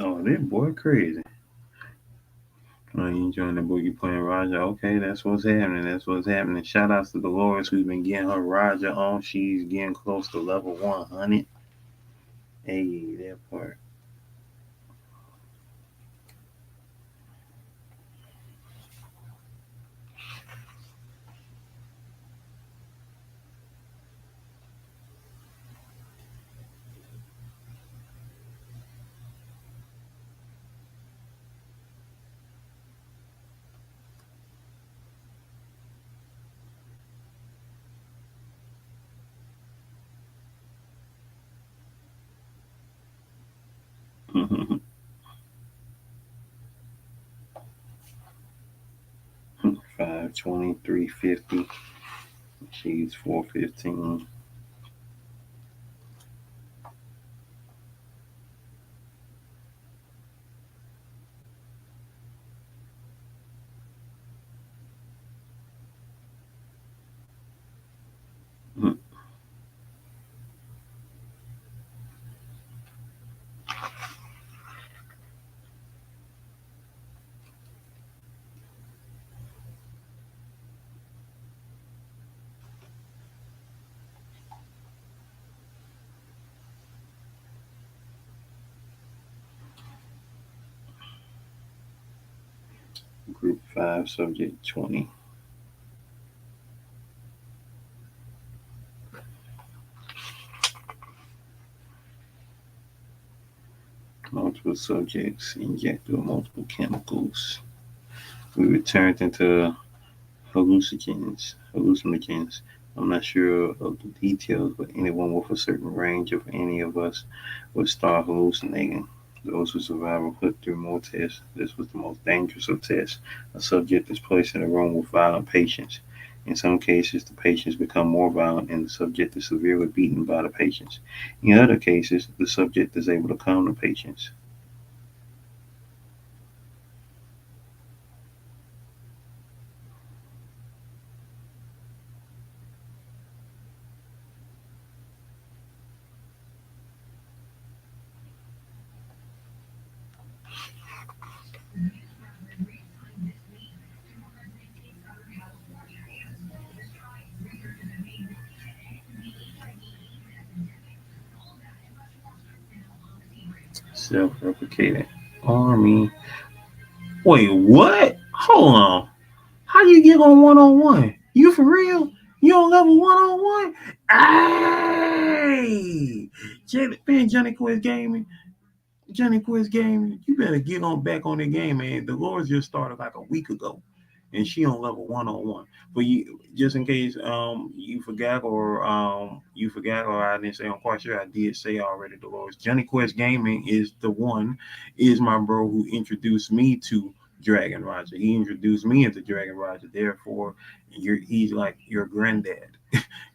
Oh, that boy crazy. Oh, you enjoying the book? You playing Roger? Okay, that's what's happening. That's what's happening. Shout outs to Dolores, who's been getting her Roger on. She's getting close to level 100. Hey, that part. Mm-hmm. 520, 350. She's 415. Mm-hmm. Group 5, subject 20. Multiple subjects injected with multiple chemicals. We were turned into hallucinogens. I'm not sure of the details, but anyone with a certain range of any of us would start hallucinating. Those who survive were put through more tests. This was the most dangerous of tests. A subject is placed in a room with violent patients. In some cases, the patients become more violent and the subject is severely beaten by the patients. In other cases, the subject is able to calm the patients. Self-replicating army. Wait, what? Hold on. How you get on 1-on-1? You for real? You on level 1-on-1? Hey, Johnny Quiz Gaming. Johnny Quiz Gaming, you better get on back on the game, man. The Lords just started like a week ago. and she on level 101. But you, just in case you forgot or I didn't say, I'm quite sure I did say already, Dolores. Johnny Quest Gaming is my bro who introduced me to Dragon Roger. He introduced me into Dragon Roger. Therefore, he's like your granddad.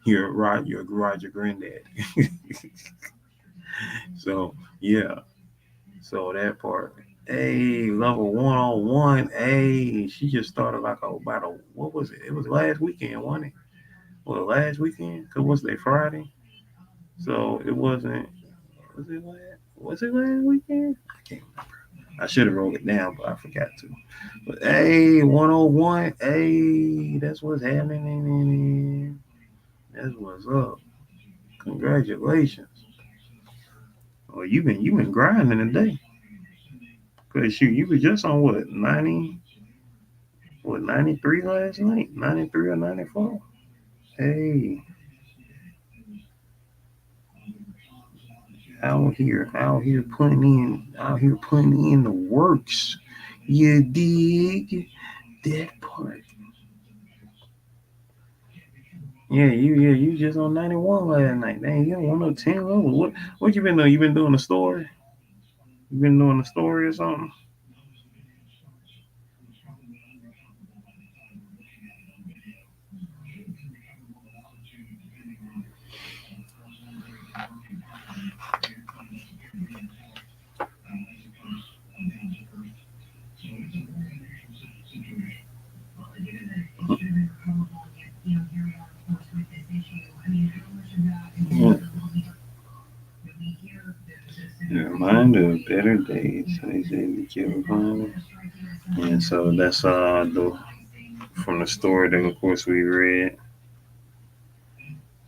You're Roger granddad. So yeah. So that part. Hey, level 101. Hey, she just started like what was it? It was last weekend, wasn't it? Well, last weekend? Cause what's day, Friday? So it wasn't. Was it last weekend? I can't remember. I should have wrote it down, but I forgot to. But hey, 101. Hey, that's what's happening. That's what's up. Congratulations. Oh, you been grinding today. Cause shoot, you was just on what 93 last night, 93 or 94. Hey, out here putting in the works. You dig that part? Yeah, you just on 91 last night. Dang, you don't want no 10 levels. What you been doing? You been doing a story? You been doing a story or something? Yeah. Reminder of better days. They say that you reminder. And so that's from the story that of course we read.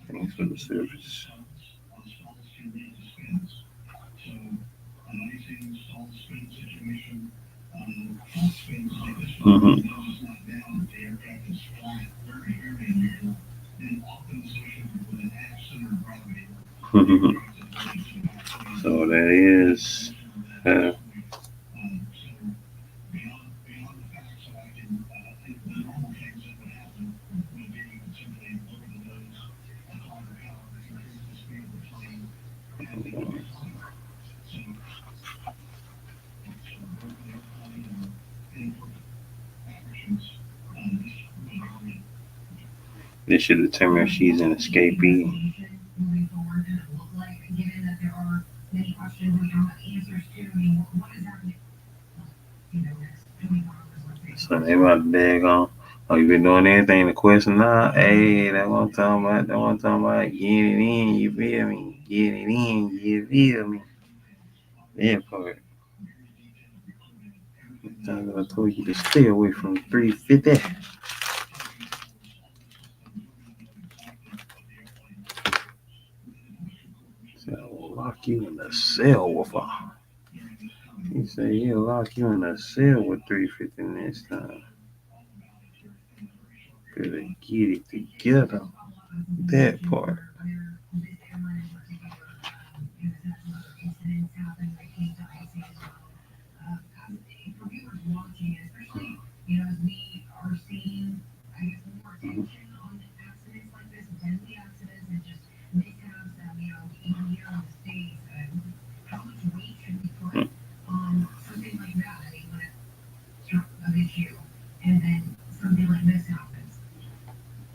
Thanks for the service. Mm-hmm. So that is this should determine if she's an escapee. So they about to beg on. Oh, you been doing anything to question now? Hey, that's what I'm talking about. That's what I'm talking about. Get it in, you feel me? Get it in, you feel me? That part. I told you to stay away from 350. So I will lock you in a cell with her. He said he'll lock you in a cell with 350 next time. Better get it together. That part.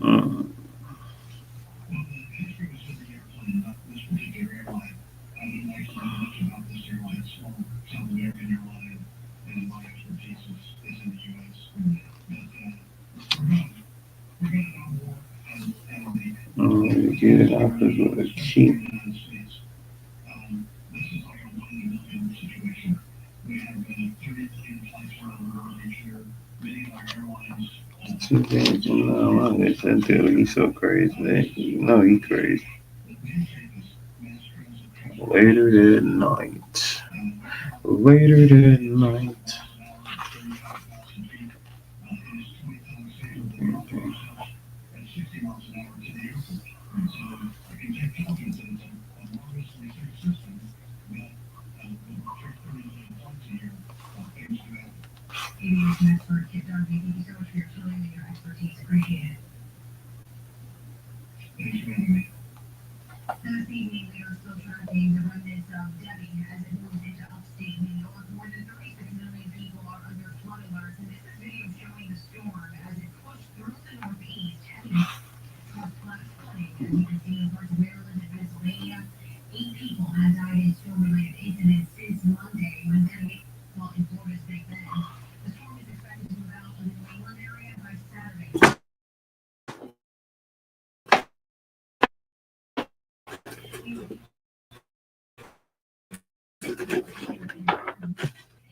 Mm. Get it off with a key. Two things, I tell you, he's so crazy that you know he crazy. Later that night. Later that night.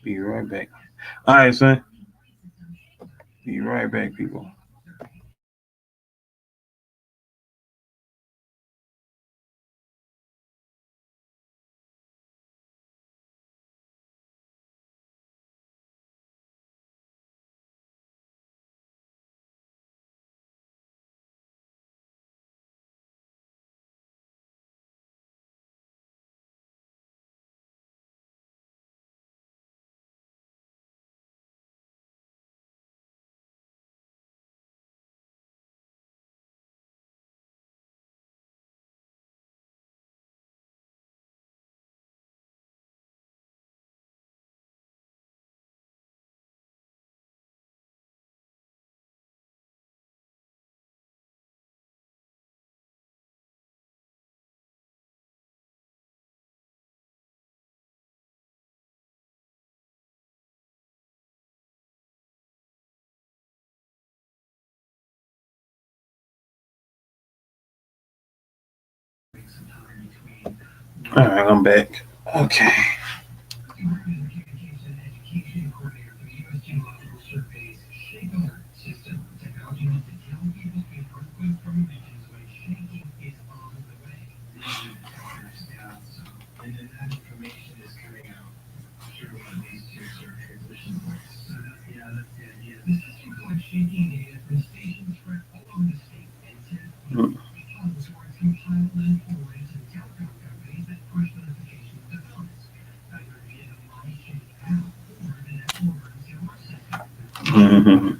Be right back. All right, son. Be right back, people. All right, I'm back. Okay. Mm-hmm.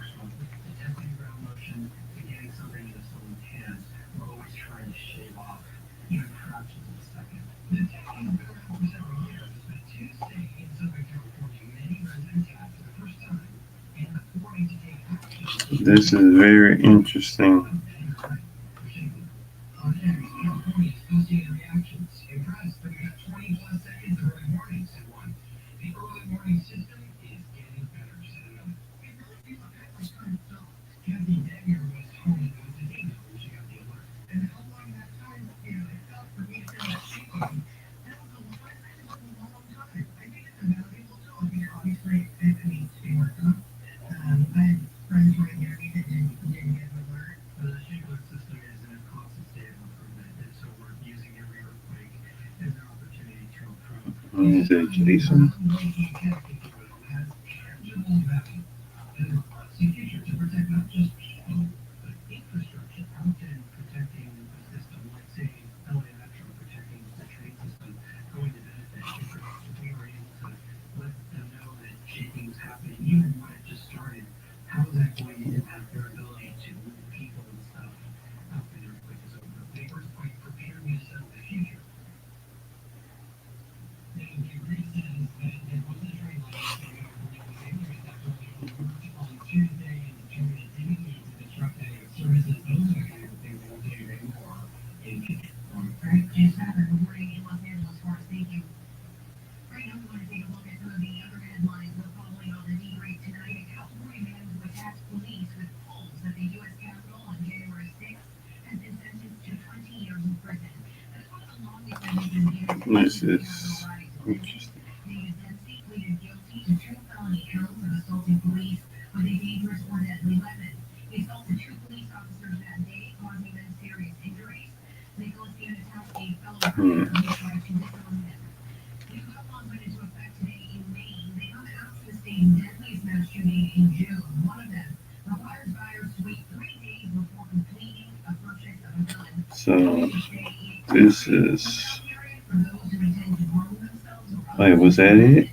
This is very interesting. Is it Jason? This is interesting. So this is. Wait, was that it?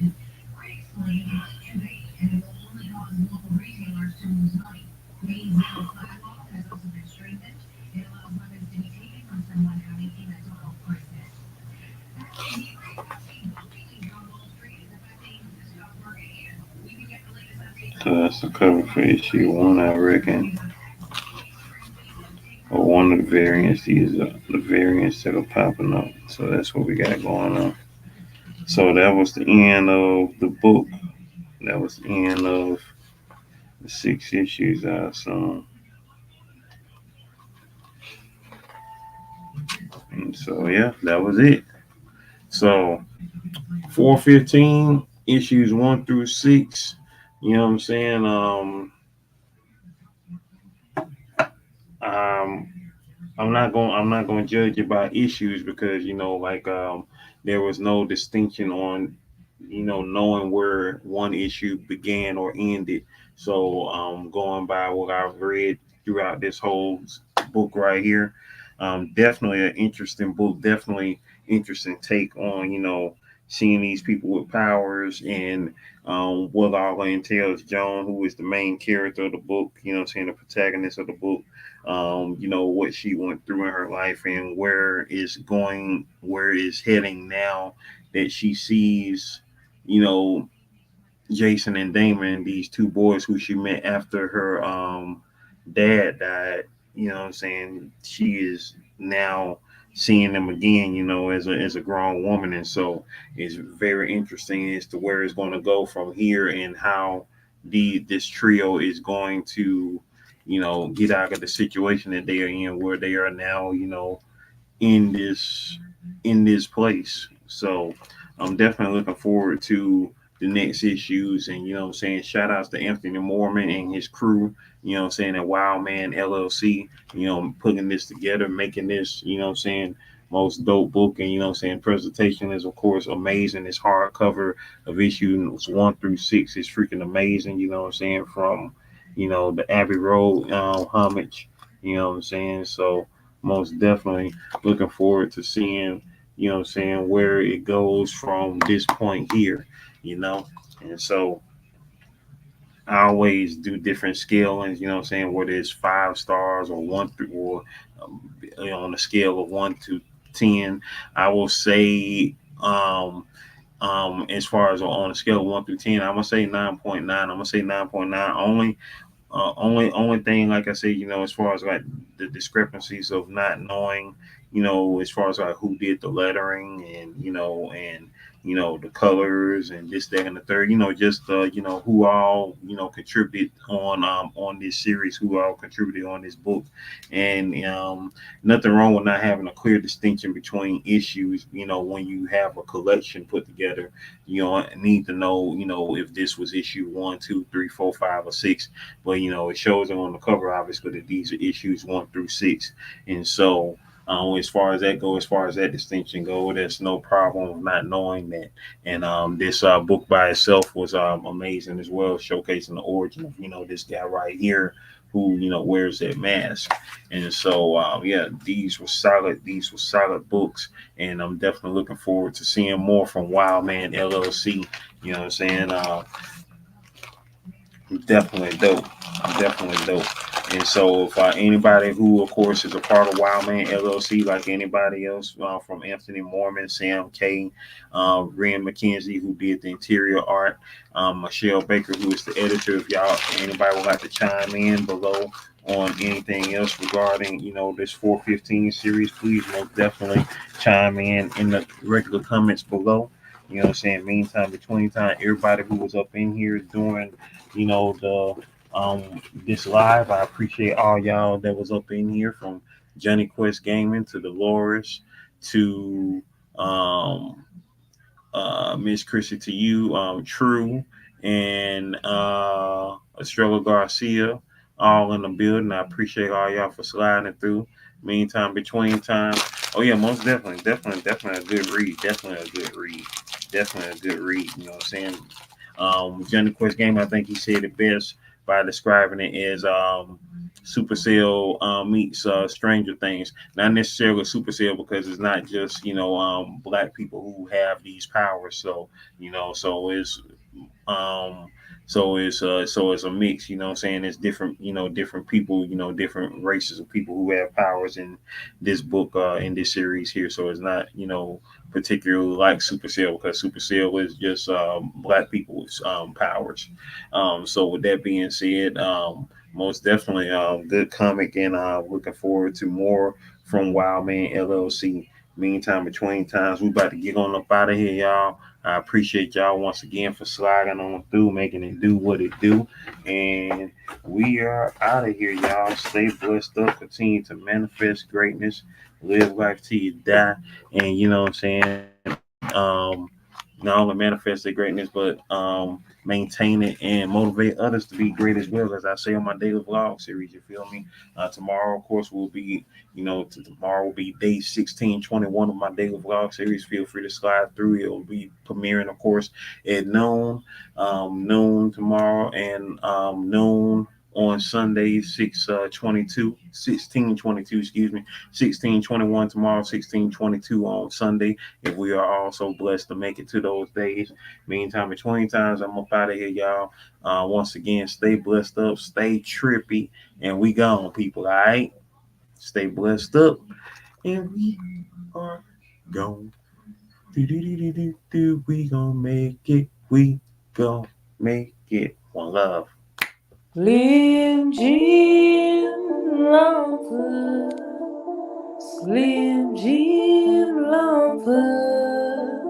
So that's the cover for issue 1, I reckon. Or one of the variants. These are the variants that are popping up. So that's what we got going on. So that was the end of the book. That was the end of the 6 issues I saw. And so yeah, that was it. So 415 issues 1 through 6. You know what I'm saying? Um, I'm not going to judge it by issues because there was no distinction on knowing where one issue began or ended. So going by what I've read throughout this whole book right here, definitely an interesting book. Definitely interesting take on seeing these people with powers and what all entails. Joan, who is the main character of the book, saying the protagonist of the book, what she went through in her life and where is heading now that she sees, you know, Jason and Damon, these two boys who she met after her dad died. You know what I'm saying? She is now seeing them again, as a grown woman. And so it's very interesting as to where it's going to go from here and how this trio is going to, get out of the situation that they are in, where they are now, in this place. So I'm definitely looking forward to the next issues. And shout outs to Anthony Morman and his crew, at Wild Man LLC, putting this together, making this, most dope book. And presentation is of course amazing. This hardcover of issues 1 through 6 is freaking amazing, from the Abbey Road homage, so most definitely looking forward to seeing, where it goes from this point here, you know. And so I always do different scalings, whether it's 5 stars or one through or on a scale of 1 to 10. I will say as far as on a scale of 1 through 10, I'm gonna say 9.9. I'm gonna say 9.9 only. Only thing, like I said, as far as like the discrepancies of not knowing, as far as like who did the lettering and the colors and this, that, and the third, just who all contributed on this series, who all contributed on this book, and nothing wrong with not having a clear distinction between issues. When you have a collection put together, need to know, if this was issue 1, 2, 3, 4, 5, or 6. But it shows them on the cover, obviously, that these are issues 1 through 6. And so as far as that go, as far as that distinction go, there's no problem with not knowing that. And this book by itself was amazing as well, showcasing the origin of this guy right here who wears that mask. And so yeah, these were solid books, and I'm definitely looking forward to seeing more from Wild Man LLC. You know what I'm saying? Definitely dope. Definitely dope. And so, if anybody who, of course, is a part of Wild Man LLC, like anybody else, from Anthony Morman, Sam K, Ren McKenzie, who did the interior art, Michelle Baker, who is the editor. If anybody would like to chime in below on anything else regarding, this 415 series, please most definitely chime in the regular comments below. You know what I'm saying? Meantime, between time, everybody who was up in here doing the this live, I appreciate all y'all that was up in here, from Johnny Quest Gaming to Dolores to Miss Chrissy, to you, True, and Estrella Garcia, all in the building. I appreciate all y'all for sliding through. Meantime, between time, oh yeah, most definitely a good read. Definitely a good read. Definitely a good read. You know what I'm saying? Johnny Quest Game, I think he said it best by describing it as Supercell meets Stranger Things. Not necessarily Supercell, because it's not just black people who have these powers. So so it's um So it's a mix, you know what I'm saying? It's different, different people, different races of people who have powers in this book, in this series here. So it's not, particularly like Supercell, because Supercell is just black people's powers. So with that being said, most definitely good comic, and looking forward to more from Wildman LLC. Meantime, between times, we about to get on up out of here, y'all. I appreciate y'all once again for sliding on through, making it do what it do. And we are out of here, y'all. Stay blessed up, continue to manifest greatness, live life till you die. And you know what I'm saying? Not only manifest their greatness, but maintain it and motivate others to be great as well. As I say on my daily vlog series, you feel me? Tomorrow, of course, will be, tomorrow will be day 1621 of my daily vlog series. Feel free to slide through. It will be premiering, of course, at noon tomorrow, and noon on Sunday, 1622, excuse me, 1621 tomorrow, 1622 on Sunday. If we are also blessed to make it to those days. Meantime, between times, I'm up out of here, y'all. Once again, stay blessed up, stay trippy, and we gone, people. All right, stay blessed up, and we are gone. Do do do do do do. We gonna make it. We gonna make it. One love. Slim Jim Longford, Slim Jim Longford.